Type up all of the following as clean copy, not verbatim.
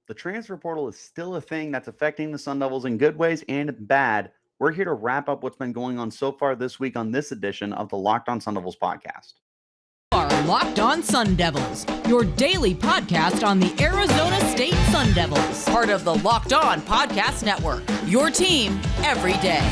The transfer portal is still a thing that's affecting the Sun Devils in good ways and bad. We're here to wrap up what's been going on so far this week on this edition of the Locked On Sun Devils podcast. Are Locked On Sun Devils, your daily podcast on the Arizona State Sun Devils, part of the Locked On Podcast Network. Your team every day.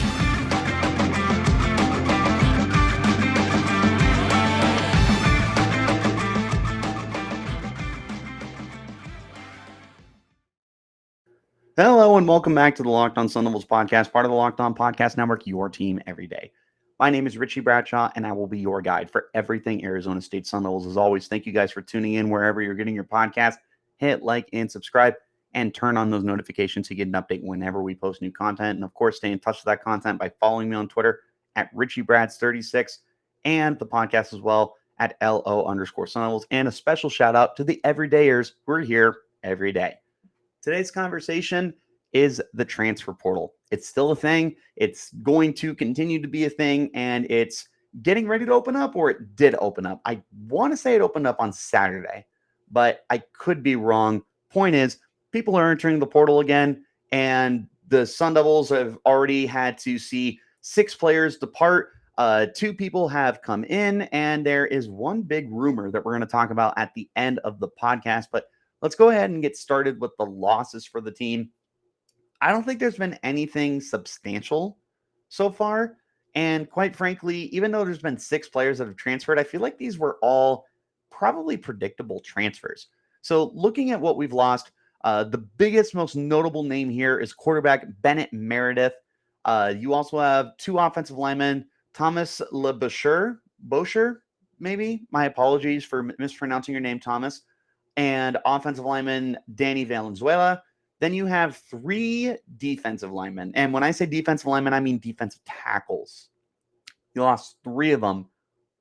Hello and welcome back to the Locked On Sun Devils podcast, part of the Locked On Podcast Network, your team every day. My name is Richie Bradshaw, and I will be your guide for everything Arizona State Sun Devils. As always, thank you guys for tuning in wherever you're getting your podcast. Hit like and subscribe and turn on those notifications to get an update whenever we post new content. And of course, stay in touch with that content by following me on Twitter at RichieBrads36 and the podcast as well at LO_Sun Devils. And a special shout out to the everydayers who are here every day. Today's conversation is the transfer portal. It's still a thing. It's going to continue to be a thing, and it's getting ready to open up, or it did open up. I want to say it opened up on Saturday, but I could be wrong. Point is, people are entering the portal again, and the Sun Devils have already had to see 6 players depart. 2 people have come in, and there is one big rumor that we're going to talk about at the end of the podcast, but let's go ahead and get started with the losses for the team. I don't think there's been anything substantial so far. And quite frankly, even though there's been 6 players that have transferred, I feel like these were all probably predictable transfers. So looking at what we've lost, the biggest, most notable name here is quarterback Bennett Meredith. You also have 2 offensive linemen, Thomas Boucher, maybe. My apologies for mispronouncing your name, Thomas. And offensive lineman Danny Valenzuela. Then you have 3 defensive linemen. And when I say defensive linemen, I mean defensive tackles. You lost 3 of them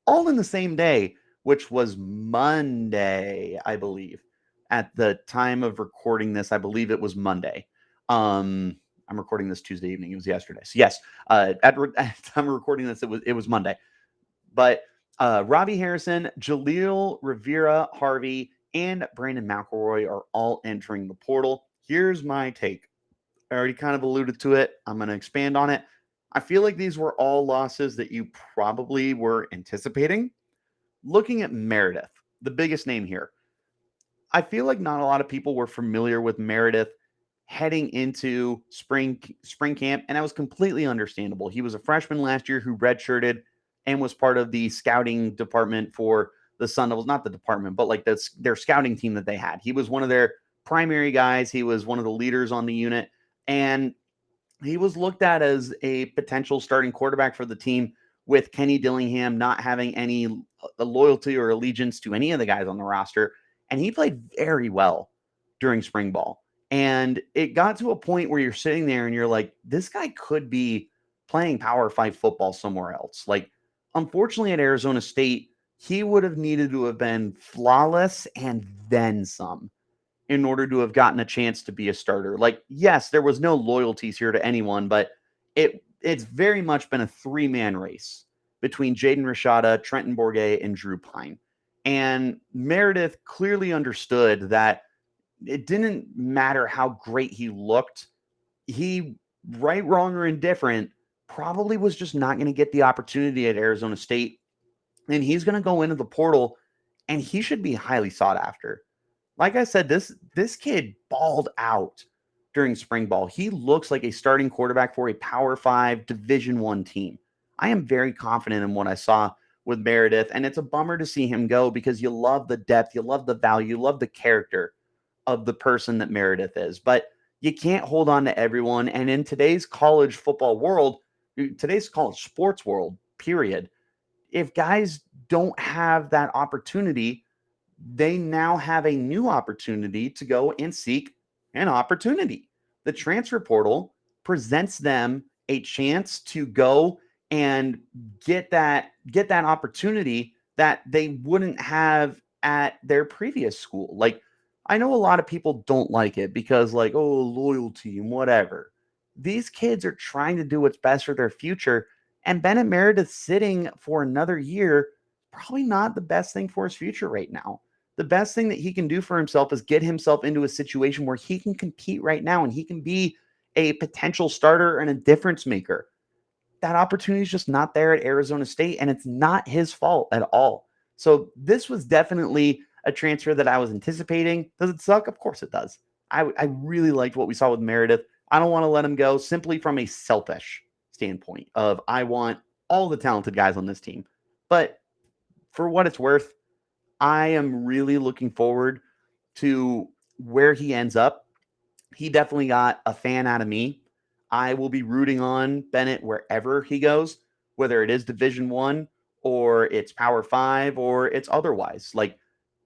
all in the same day, which was Monday, I believe. At the time of recording this, I believe it was Monday. I'm recording this Tuesday evening. It was yesterday. So yes, at the time of recording this, it was Monday. But Robbie Harrison, Jaleel Rivera Harvey, and Brandon McElroy are all entering the portal. Here's my take. I already kind of alluded to it. I'm going to expand on it. I feel like these were all losses that you probably were anticipating. Looking at Meredith, the biggest name here, I feel like not a lot of people were familiar with Meredith heading into spring camp, and that was completely understandable. He was a freshman last year who redshirted and was part of the scouting department for the Sun Devils, not the department, but like their scouting team that they had. He was one of their primary guys. He was one of the leaders on the unit, and he was looked at as a potential starting quarterback for the team, with Kenny Dillingham not having any loyalty or allegiance to any of the guys on the roster. And he played very well during spring ball. And it got to a point where you're sitting there and you're like, this guy could be playing Power 5 football somewhere else. Like, unfortunately, at Arizona State, he would have needed to have been flawless and then some in order to have gotten a chance to be a starter. Like, yes, there was no loyalties here to anyone, but it's very much been a 3-man race between Jaden Rashada, Trenton Bourget, and Drew Pine. And Meredith clearly understood that it didn't matter how great he looked. He, right, wrong, or indifferent, probably was just not going to get the opportunity at Arizona State. And he's going to go into the portal, and he should be highly sought after. Like I said, this kid balled out during spring ball. He looks like a starting quarterback for a Power 5 Division I team. I am very confident in what I saw with Meredith, and it's a bummer to see him go because you love the depth, you love the value, you love the character of the person that Meredith is. But you can't hold on to everyone. And in today's college football world, today's college sports world, period, if guys don't have that opportunity, they now have a new opportunity to go and seek an opportunity. The transfer portal presents them a chance to go and get that opportunity that they wouldn't have at their previous school. Like, I know a lot of people don't like it because, like, oh, loyalty and whatever. These kids are trying to do what's best for their future, and Bennett Meredith sitting for another year, probably not the best thing for his future right now. the best thing that he can do for himself is get himself into a situation where he can compete right now and he can be a potential starter and a difference maker. That opportunity is just not there at Arizona State, and it's not his fault at all. So this was definitely a transfer that I was anticipating. Does it suck? Of course it does. I really liked what we saw with Meredith. I don't want to let him go simply from a selfish standpoint of I want all the talented guys on this team. But for what it's worth, I am really looking forward to where he ends up. He definitely got a fan out of me. I will be rooting on Bennett wherever he goes, whether it is Division One or it's Power Five or it's otherwise. Like,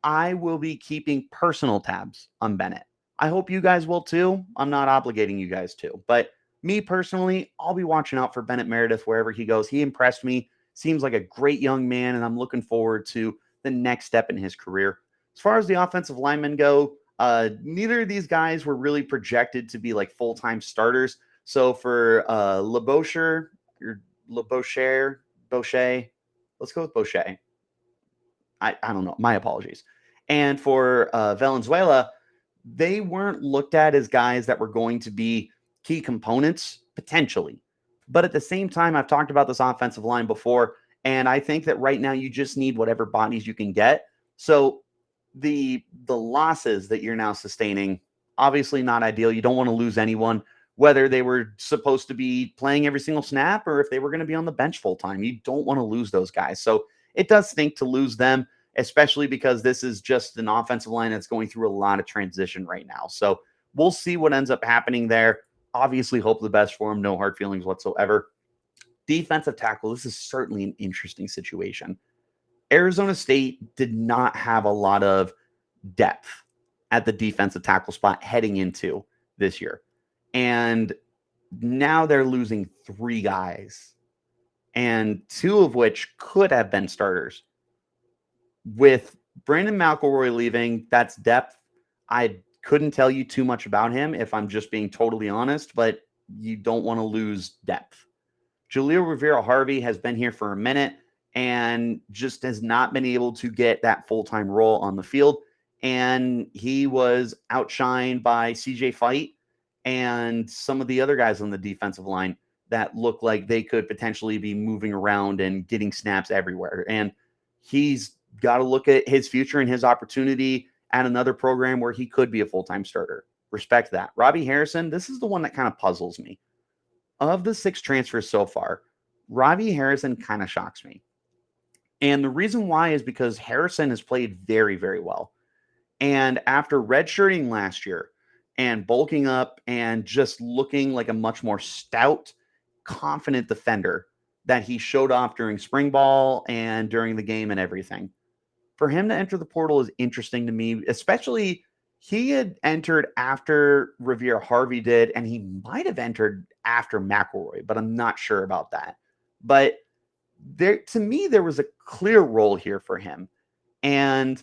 I will be keeping personal tabs on Bennett. I hope you guys will too. I'm not obligating you guys to, but me personally, I'll be watching out for Bennett Meredith wherever he goes. He impressed me. Seems like a great young man, and I'm looking forward to the next step in his career. As far as the offensive linemen go, neither of these guys were really projected to be like full-time starters. So for Boucher, let's go with Boucher. I don't know. My apologies. And for Valenzuela, they weren't looked at as guys that were going to be key components potentially. But at the same time, I've talked about this offensive line before, and I think that right now you just need whatever bodies you can get. So the losses that you're now sustaining, obviously not ideal. You don't want to lose anyone, whether they were supposed to be playing every single snap or if they were going to be on the bench full time. You don't want to lose those guys. So it does stink to lose them, especially because this is just an offensive line that's going through a lot of transition right now. So we'll see what ends up happening there. Obviously, hope the best for him. No hard feelings whatsoever. Defensive tackle, this is certainly an interesting situation. Arizona State did not have a lot of depth at the defensive tackle spot heading into this year. And now they're losing 3 guys, and 2 of which could have been starters. With Brandon McElroy leaving, that's depth. I couldn't tell you too much about him if I'm just being totally honest, but you don't want to lose depth. Jaleel Rivera-Harvey has been here for a minute and just has not been able to get that full-time role on the field. And he was outshined by CJ Fight and some of the other guys on the defensive line that look like they could potentially be moving around and getting snaps everywhere. And he's got to look at his future and his opportunity at another program where he could be a full-time starter. Respect that. Robbie Harrison, this is the one that kind of puzzles me. Of the 6 transfers so far, Robbie Harrison kind of shocks me. And the reason why is because Harrison has played very, very well. And after redshirting last year and bulking up and just looking like a much more stout, confident defender that he showed off during spring ball and during the game and everything, for him to enter the portal is interesting to me, especially he had entered after Rivera-Harvey did, and he might have entered after McElroy, but I'm not sure about that. But to me, there was a clear role here for him, and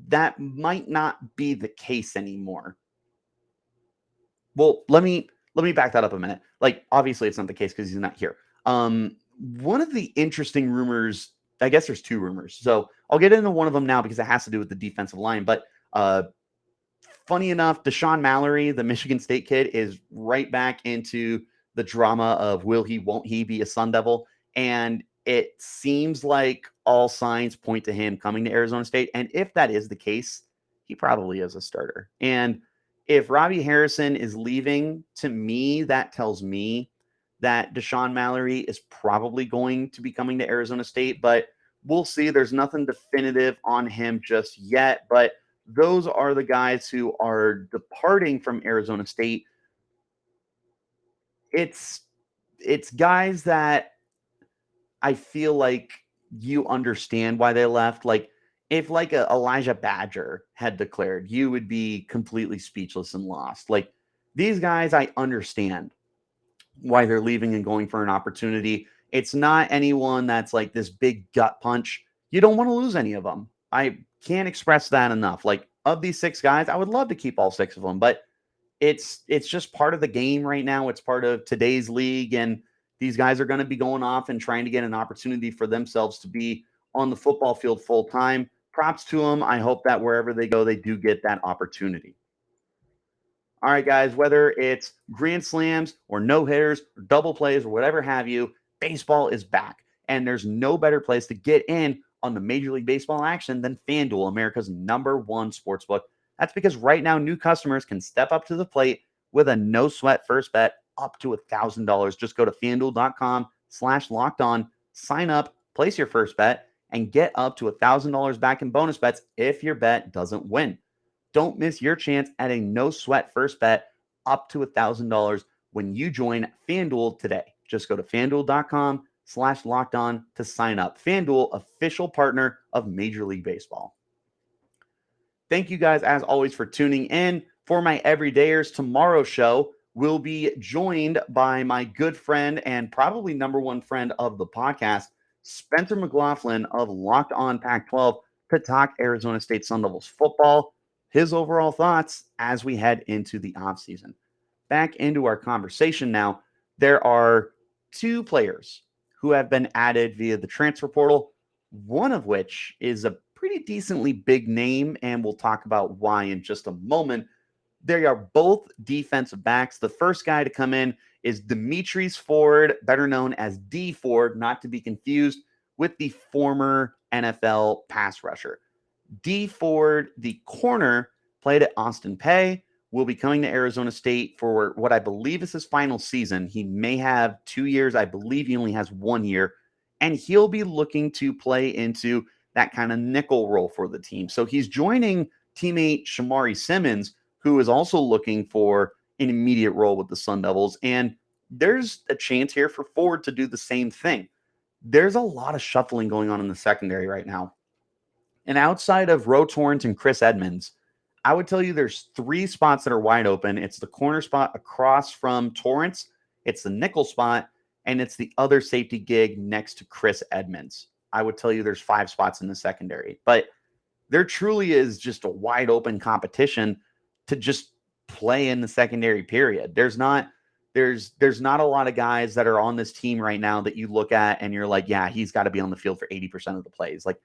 that might not be the case anymore. Well, let me back that up a minute. Like, obviously, it's not the case because he's not here. One of the interesting rumors, I guess there's 2 rumors. So I'll get into one of them now because it has to do with the defensive line. But funny enough, Deshaun Mallory, the Michigan State kid, is right back into the drama of will he, won't he be a Sun Devil? And it seems like all signs point to him coming to Arizona State. And if that is the case, he probably is a starter. And if Robbie Harrison is leaving, to me, that tells me that Deshaun Mallory is probably going to be coming to Arizona State. But we'll see. There's nothing definitive on him just yet. But those are the guys who are departing from Arizona State. It's guys that I feel like you understand why they left. Like, if like a Elijah Badger had declared, you would be completely speechless and lost. Like, these guys, I understand why they're leaving and going for an opportunity. It's not anyone that's like this big gut punch. You don't want to lose any of them. I can't express that enough. Like, of these 6 guys, I would love to keep all 6 of them, but it's just part of the game right now. It's part of today's league, and these guys are going to be going off and trying to get an opportunity for themselves to be on the football field full time. props to them. I hope that wherever they go, they do get that opportunity. All right, guys, whether it's grand slams or no hitters or double plays or whatever have you, baseball is back. And there's no better place to get in on the Major League Baseball action than FanDuel, America's #1 sportsbook. That's because right now, new customers can step up to the plate with a no sweat first bet up to $1,000. Just go to fanduel.com/locked on, sign up, place your first bet, and get up to $1,000 back in bonus bets if your bet doesn't win. Don't miss your chance at a no sweat first bet up to $1,000 when you join FanDuel today. Just go to fanduel.com/locked on to sign up. FanDuel, official partner of Major League Baseball. Thank you guys, as always, for tuning in. For my everydayers, tomorrow's show will be joined by my good friend and probably #1 friend of the podcast, Spencer McLaughlin of Locked On Pac-12, to talk Arizona State Sun Devils football, his overall thoughts as we head into the offseason. Back into our conversation now, there are 2 players who have been added via the transfer portal, one of which is a pretty decently big name, and we'll talk about why in just a moment. They are both defensive backs. The first guy to come in is Demetrius Ford, better known as D Ford, not to be confused with the former NFL pass rusher. D Ford, the corner, played at Austin Peay, will be coming to Arizona State for what I believe is his final season. He may have 2 years. I believe he only has 1 year. And he'll be looking to play into that kind of nickel role for the team. So he's joining teammate Shamari Simmons, who is also looking for an immediate role with the Sun Devils. And there's a chance here for Ford to do the same thing. There's a lot of shuffling going on in the secondary right now. And outside of Ro Torrence and Chris Edmonds, I would tell you there's 3 spots that are wide open. It's the corner spot across from Torrance, it's the nickel spot, and it's the other safety gig next to Chris Edmonds. I would tell you there's 5 spots in the secondary. But there truly is just a wide open competition to just play in the secondary period. There's not a lot of guys that are on this team right now that you look at and you're like, yeah, he's got to be on the field for 80% of the plays. Like,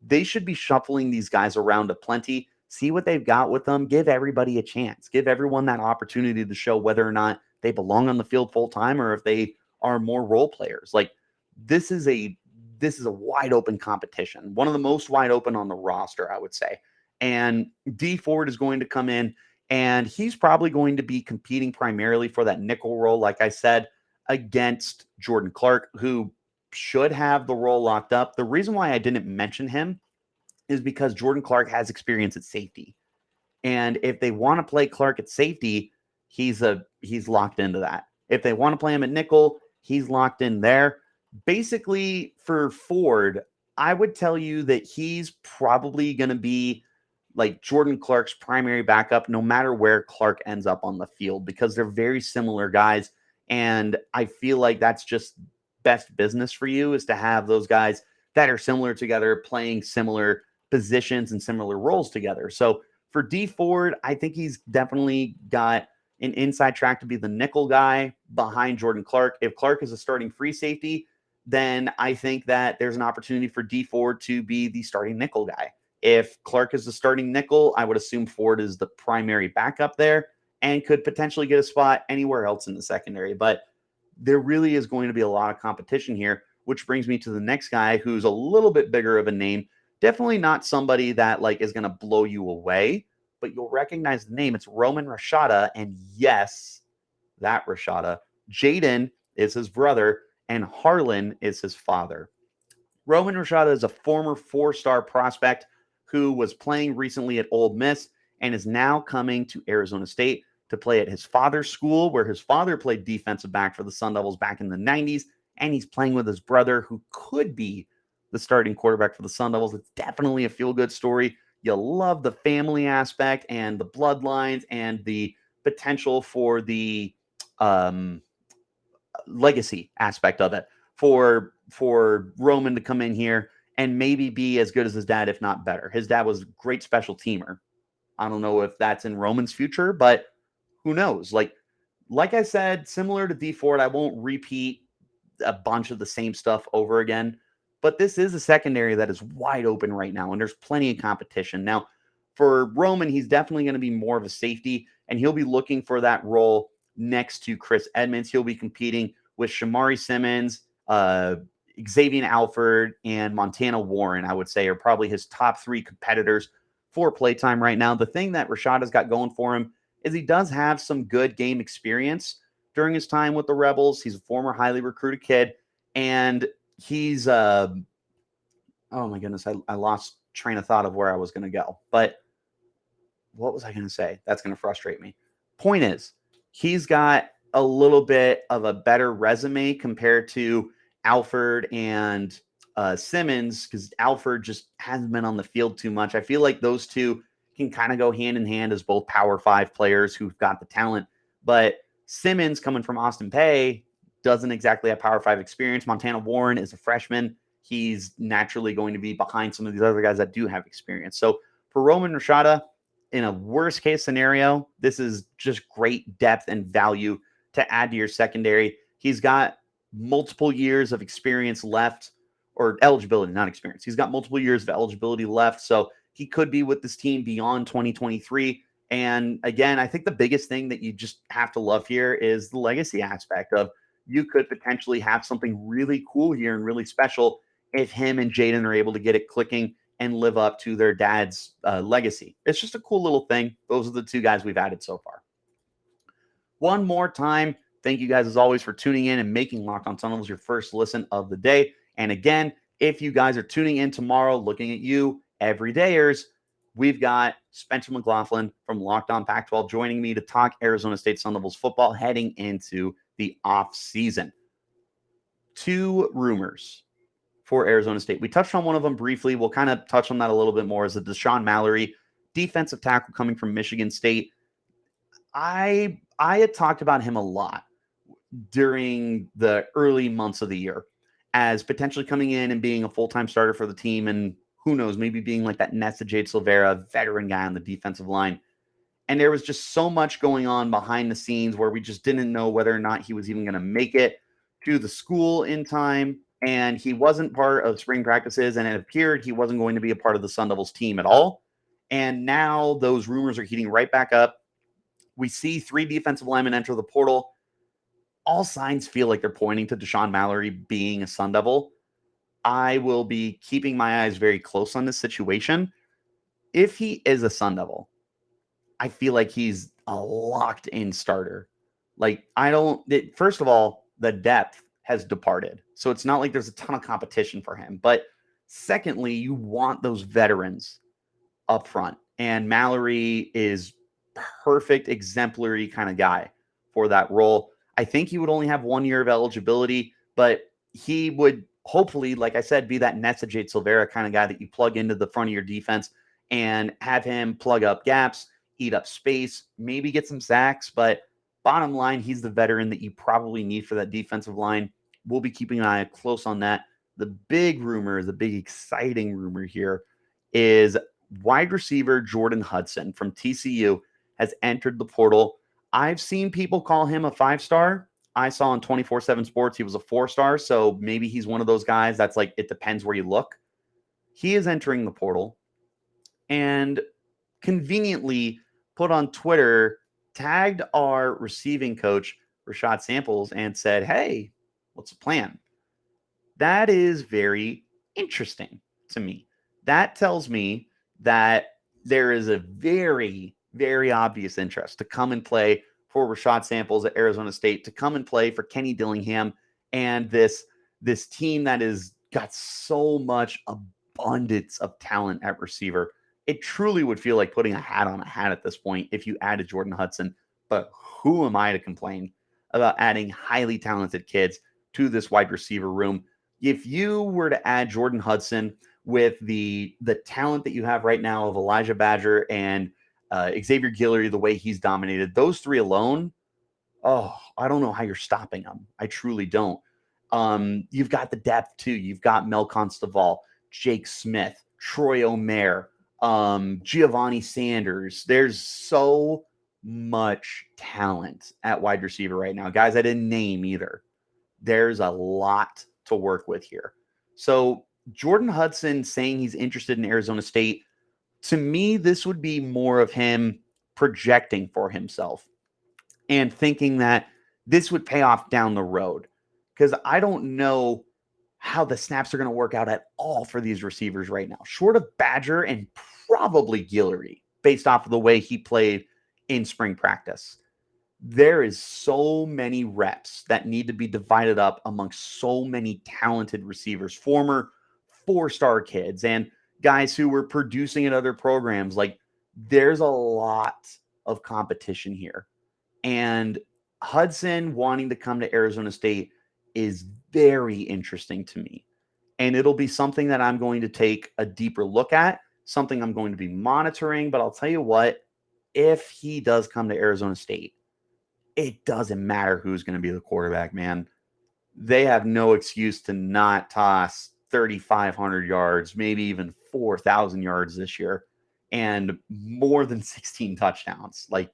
they should be shuffling these guys around a plenty, see what they've got with them, give everybody a chance, give everyone that opportunity to show whether or not they belong on the field full time or if they are more role players. Like, this is a wide open competition, one of the most wide open on the roster, I would say. And D Ford is going to come in, and he's probably going to be competing primarily for that nickel role, like I said, against Jordan Clark, who should have the role locked up. The reason why I didn't mention him is because Jordan Clark has experience at safety. And if they want to play Clark at safety, he's locked into that. If they want to play him at nickel, he's locked in there. Basically, for Ford, I would tell you that he's probably going to be like Jordan Clark's primary backup, no matter where Clark ends up on the field, because they're very similar guys. And I feel like that's just best business for you, is to have those guys that are similar together, playing similar positions and similar roles together. So for D Ford, I think he's definitely got an inside track to be the nickel guy behind Jordan Clark. If Clark is a starting free safety, then I think that there's an opportunity for D Ford to be the starting nickel guy. If Clark is the starting nickel, I would assume Ford is the primary backup there and could potentially get a spot anywhere else in the secondary. But there really is going to be a lot of competition here, which brings me to the next guy who's a little bit bigger of a name. Definitely not somebody that like is going to blow you away, but you'll recognize the name. It's Roman Rashada. And yes, that Rashada. Jaden is his brother, and Harlan is his father. Roman Rashada is a former 4-star prospect who was playing recently at Ole Miss and is now coming to Arizona State to play at his father's school, where his father played defensive back for the Sun Devils back in the 90s, and he's playing with his brother, who could be the starting quarterback for the Sun Devils. It's definitely a feel-good story. You'll love the family aspect and the bloodlines and the potential for the legacy aspect of it for Roman to come in here and maybe be as good as his dad, if not better. His dad was a great special teamer. I don't know if that's in Roman's future, but who knows? Like I said, similar to D Ford, I won't repeat a bunch of the same stuff over again. But this is a secondary that is wide open right now, and there's plenty of competition. Now, for Roman, he's definitely going to be more of a safety, and he'll be looking for that role next to Chris Edmonds. He'll be competing with Shamari Simmons, Xavier Alford, and Montana Warren, I would say, are probably his top three competitors for playtime right now. The thing that Rashad has got going for him is he does have some good game experience during his time with the Rebels. He's a former highly recruited kid, and he's oh my goodness, I lost train of thought of where I was going to go. But what was I going to say? That's going to frustrate me. Point is, he's got a little bit of a better resume compared to Alford and Simmons, because Alford just hasn't been on the field too much. I feel like those two can kind of go hand in hand as both Power 5 players who've got the talent. But Simmons, coming from Austin Peay, doesn't exactly have Power 5 experience. Montana Warren is a freshman. He's naturally going to be behind some of these other guys that do have experience. So for Roman Rashada, in a worst case scenario, this is just great depth and value to add to your secondary. He's got multiple years of experience left, or eligibility, not experience. He's got multiple years of eligibility left. So he could be with this team beyond 2023. And again, I think the biggest thing that you just have to love here is the legacy aspect of you could potentially have something really cool here and really special if him and Jaden are able to get it clicking and live up to their dad's legacy. It's just a cool little thing. Those are the two guys we've added so far. One more time, thank you guys as always for tuning in and making Locked On Sun Devils your first listen of the day. And again, if you guys are tuning in tomorrow, looking at you, everydayers, we've got Spencer McLaughlin from Locked On Pac-12 joining me to talk Arizona State Sun Devils football heading into the off season. Two rumors for Arizona State. We touched on one of them briefly. We'll kind of touch on that a little bit more, as the Deshaun Mallory, defensive tackle coming from Michigan State. I had talked about him a lot during the early months of the year as potentially coming in and being a full-time starter for the team, and who knows, maybe being like that Nesta Jade Silvera veteran guy on the defensive line. And there was just so much going on behind the scenes where we just didn't know whether or not he was even going to make it to the school in time. And he wasn't part of spring practices, and it appeared he wasn't going to be a part of the Sun Devils team at all. And now those rumors are heating right back up. We see 3 defensive linemen enter the portal. All signs feel like they're pointing to Deshaun Mallory being a Sun Devil. I will be keeping my eyes very close on this situation. If he is a Sun Devil, I feel like he's a locked-in starter. First of all, the depth has departed. So it's not like there's a ton of competition for him. But secondly, you want those veterans up front. And Mallory is perfect, exemplary kind of guy for that role. I think he would only have 1 year of eligibility, but he would hopefully, like I said, be that Nesta Jade Silvera kind of guy that you plug into the front of your defense and have him plug up gaps, eat up space, maybe get some sacks. But bottom line, he's the veteran that you probably need for that defensive line. We'll be keeping an eye close on that. The big rumor, the big exciting rumor here is wide receiver Jordan Hudson from TCU has entered the portal. I've seen people call him a 5-star. I saw on 24/7 Sports he was a 4-star, so maybe he's one of those guys that's like, it depends where you look. He is entering the portal and conveniently put on Twitter, tagged our receiving coach, Rashad Samples, and said, hey, what's the plan? That is very interesting to me. That tells me that there is a very, very obvious interest to come and play for Rashad Samples at Arizona State, to come and play for Kenny Dillingham and this team that has got so much abundance of talent at receiver. It truly would feel like putting a hat on a hat at this point if you added Jordan Hudson. But who am I to complain about adding highly talented kids to this wide receiver room? If you were to add Jordan Hudson with the talent that you have right now of Elijah Badger and Xavier Guillory, the way he's dominated, those 3 alone, I don't know how you're stopping them. I truly don't. You've got the depth too. You've got Mel Constable, Jake Smith, Troy Omer, Giovanni Sanders. There's so much talent at wide receiver right now. Guys I didn't name either. There's a lot to work with here. So Jordan Hudson saying he's interested in Arizona State, to me, this would be more of him projecting for himself and thinking that this would pay off down the road. Because I don't know how the snaps are going to work out at all for these receivers right now, short of Badger and probably Guillory, based off of the way he played in spring practice. There is so many reps that need to be divided up amongst so many talented receivers, former four-star kids and guys who were producing at other programs. Like, there's a lot of competition here. And Hudson wanting to come to Arizona State is very interesting to me. And it'll be something that I'm going to take a deeper look at, something I'm going to be monitoring. But I'll tell you what, if he does come to Arizona State, it doesn't matter who's going to be the quarterback, man. They have no excuse to not toss 3,500 yards, maybe even 4,000 yards this year, and more than 16 touchdowns. Like,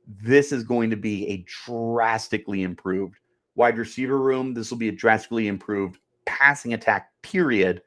this is going to be a drastically improved wide receiver room. This will be a drastically improved passing attack, period.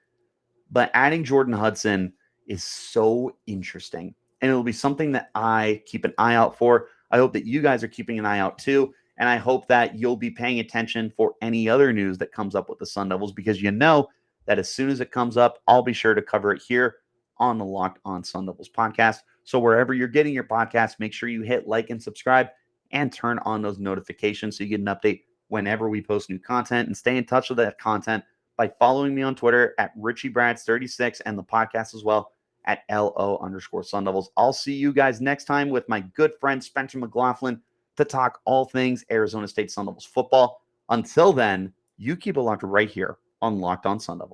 But adding Jordan Hudson is so interesting. And it'll be something that I keep an eye out for. I hope that you guys are keeping an eye out too. And I hope that you'll be paying attention for any other news that comes up with the Sun Devils, because you know that as soon as it comes up, I'll be sure to cover it here on the Locked On Sun Devils podcast. So wherever you're getting your podcast, make sure you hit like and subscribe and turn on those notifications so you get an update whenever we post new content, and stay in touch with that content by following me on Twitter at RichieBrads36 and the podcast as well at LO_Sun Devils. I'll see you guys next time with my good friend Spencer McLaughlin to talk all things Arizona State Sun Devils football. Until then, you keep it locked right here on Locked On Sun Devils.